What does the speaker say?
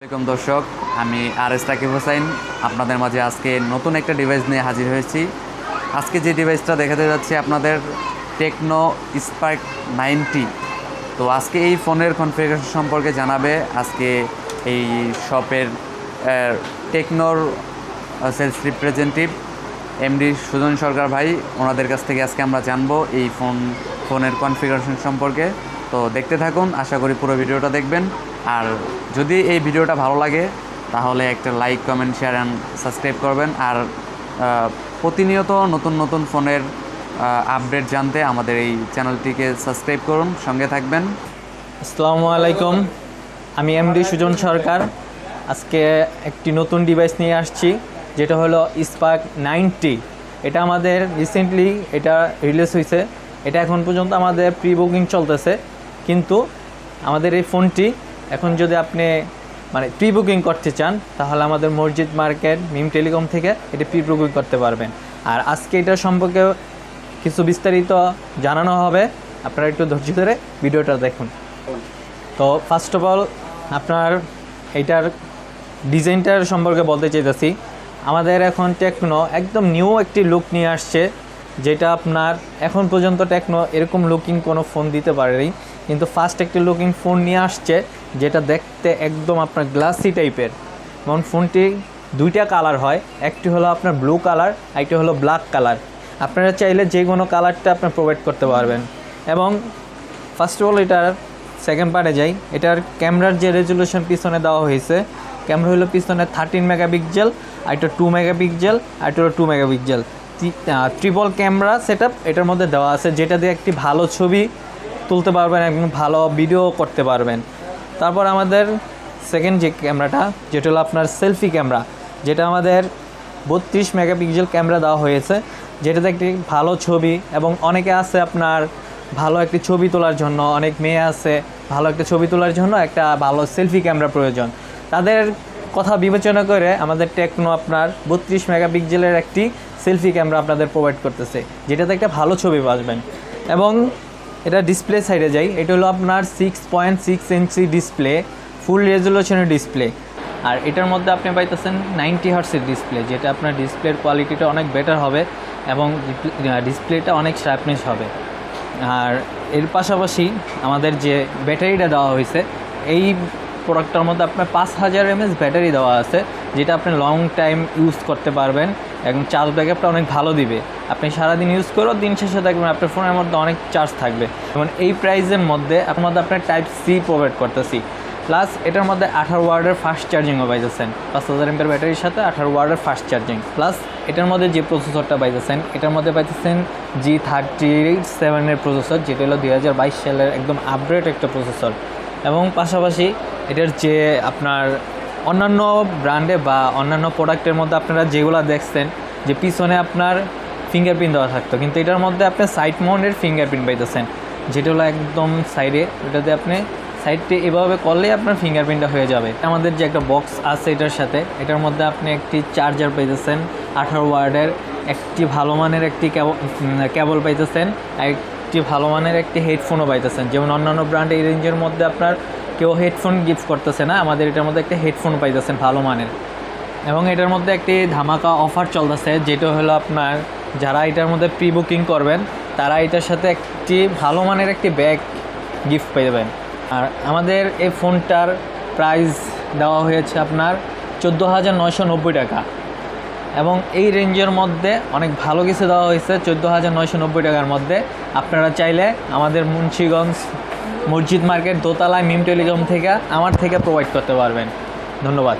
আসসালামু আলাইকুম দর্শক, আমি আর.এস. রাকিব হোসাইন আপনাদের মাঝে আজকে নতুন একটা ডিভাইস নিয়ে হাজির হয়েছি। আজকে যে ডিভাইসটা দেখাতে যাচ্ছি আপনাদের টেকনো স্পার্ক 90। তো আজকে এই ফোনের কনফিগারেশন সম্পর্কে জানাবে আজকে এই শপের টেকনোর সেলস রিপ্রেজেন্টেটিভ এমডি সুজন সরকার ভাই। ওনাদের কাছ থেকে আজকে আমরা জানবো এই ফোনের কনফিগারেশন সম্পর্কে। তো দেখতে থাকুন, আশা করি পুরো ভিডিওটা দেখবেন। আর যদি এই ভিডিওটা ভালো লাগে তাহলে একটা like, comment, share and subscribe করবেন। আর প্রতিনিয়ত নতুন নতুন ফোনের আপডেট জানতে আমাদের এই চ্যানেলটিকে সাবস্ক্রাইব করুন, সঙ্গে থাকবেন। আসসালামু আলাইকুম, আমি এমডি সুজন সরকার। আজকে একটি নতুন ডিভাইস নিয়ে আসছি, যেটা হলো স্পার্ক 90। এটা আমাদের রিসেন্টলি রিলিজ হয়েছে। এটা এখন পর্যন্ত আমাদের প্রি বুকিং চলতেছে, কিন্তু আমাদের এই ফোনটি এখন যদি আপনি প্রি বুকিং করতে চান তাহলে আমাদের মসজিদ মার্কেট মিম টেলিকম থেকে এটা প্রি বুকিং করতে পারবেন। আর আজকে এটার সম্পর্কে কিছু বিস্তারিত জানানো হবে, আপনারা একটু ধৈর্য ধরে ভিডিওটা দেখুন। তো ফার্স্ট অফ অল আপনার এইটার ডিজাইনটার সম্পর্কে বলতে চাইতেছি। আমাদের এখন টেকনো একদম নিউ একটি লুক নিয়ে আসছে, যেটা আপনার এখন পর্যন্ত টেকনো এরকম লুকিং কোনো ফোন দিতে পারেনি, কিন্তু ফার্স্ট একটি লুকিং ফোন নিয়ে আসছে যেটা দেখতে একদম আপনার গ্লাসি টাইপের। যেমন ফোনটি দুইটা কালার হয়, একটি হলো আপনার ব্লু কালার, একটি হলো ব্ল্যাক কালার। আপনারা চাইলে যে কোনো কালারটা আপনার প্রোভাইড করতে পারবেন। এবং ফার্স্ট অফ অল এটার সেকেন্ড পার্টে যাই। এটার ক্যামেরার যে রেজুলেশন পিছনে দেওয়া হয়েছে, ক্যামেরা হলো পিছনে 13 মেগাপিক্সেল, আর এটা 2 মেগাপিক্সেল, আর এটা হলো 2 megapixel. Triple camera set up এটার মধ্যে দেওয়া আছে, যেটা দিয়ে একটি ভালো ছবি তুলতে পারবেন, একদম ভালো ভিডিও করতে পারবেন। তারপর আমাদের সেকেন্ড যে ক্যামেরাটা, যেটা হলো আপনার সেলফি ক্যামেরা, যেটা আমাদের 32 মেগাপিক্সেল ক্যামেরা দেওয়া হয়েছে, যেটাতে একটি ভালো ছবি, এবং অনেকে আছে আপনার ভালো একটি ছবি তোলার জন্য, অনেক মেয়ে আছে ভালো একটা ছবি তোলার জন্য একটা ভালো সেলফি ক্যামেরা প্রয়োজন। তাদের কথা বিবেচনা করে আমাদের টেকনো আপনার 32 মেগাপিক্সেলের একটি সেলফি ক্যামেরা আপনাদের প্রোভাইড করতেছে, যেটাতে একটা ভালো ছবি পাবেন। এবং এটা ডিসপ্লে সাইডে যাই। এটা হলো আপনার 6.6 ইঞ্চি ডিসপ্লে, ফুল রেজুলেশনের ডিসপ্লে। আর এটার মধ্যে আপনি পাইতেছেন 90 হার্টসের ডিসপ্লে, যেটা আপনার ডিসপ্লের কোয়ালিটিটা অনেক বেটার হবে এবং ডিসপ্লেটা অনেক শার্পনেস হবে। আর এর পাশাপাশি আমাদের যে ব্যাটারিটা দেওয়া হয়েছে, এই প্রোডাক্টটার মধ্যে আপনার 5000 mAh ব্যাটারি দেওয়া আছে, যেটা আপনি লং টাইম ইউজ করতে পারবেন এবং চার্জ ব্যাকআপটা অনেক ভালো দিবে। আপনি সারাদিন ইউজ করেও দিন শেষে দেখবেন আপনার ফোনের মধ্যে অনেক চার্জ থাকবে। যেমন এই প্রাইসের মধ্যে আপনার টাইপ সি প্রোভাইড করতেছি, প্লাস এটার মধ্যে 18 ওয়াটের ফাস্ট চার্জিংও পাইতেছেন। 5000 mAh ব্যাটারির সাথে 18 ওয়াটের ফাস্ট চার্জিং, প্লাস এটার মধ্যে যে প্রসেসরটা পাইতেছেন, এটার মধ্যে পাইতেছেন G37 এর প্রসেসর, যেটা হলো 2022 সালের একদম আপগ্রেড একটা প্রসেসর। এবং পাশাপাশি এটার যে আপনার অন্যান্য ব্র্যান্ডে বা অন্যান্য প্রোডাক্টের মধ্যে আপনারা যেগুলো দেখছেন যে পিছনে আপনার ফিঙ্গারপ্রিন্ট দেওয়া থাকতো, কিন্তু এটার মধ্যে আপনি সাইড মাউন্টের ফিঙ্গারপ্রিন্ট পাইতেছেন, যেটা হলো একদম সাইডে। ওটাতে আপনি সাইডটি এভাবে করলেই আপনার ফিঙ্গারপ্রিন্টটা হয়ে যাবে। আমাদের যে একটা বক্স আছে এটার সাথে, এটার মধ্যে আপনি একটি চার্জার পাইতেছেন 18 ওয়াটের, একটি ভালো মানের একটি কেবল পাইতেছেন, একটি ভালো মানের একটি হেডফোনও পাইতেছেন। যেমন অন্যান্য ব্র্যান্ড এই রেঞ্জের মধ্যে আপনার কেউ হেডফোন গিফট করতেছে না, আমাদের এটার মধ্যে একটা হেডফোন পাইতেছেন ভালো মানের। এবং এটার মধ্যে একটি ধামাকা অফার চলতেছে, যেটা হলো আপনার যারা এটার মধ্যে প্রি বুকিং করবেন তারা এটার সাথে একটি ভালো মানের একটি ব্যাগ গিফট পাইবেন। আর আমাদের এই ফোনটার প্রাইস দেওয়া হয়েছে আপনার 14,990 টাকা, এবং এই রেঞ্জের মধ্যে অনেক ভালো কিছু দেওয়া হয়েছে 14,990 টাকার মধ্যে। আপনারা চাইলে আমাদের মুন্সিগঞ্জ মসজিদ মার্কেট দোতলায় মিম টেলিকম থেকে আমার থেকে প্রোভাইড করতে পারবেন। ধন্যবাদ।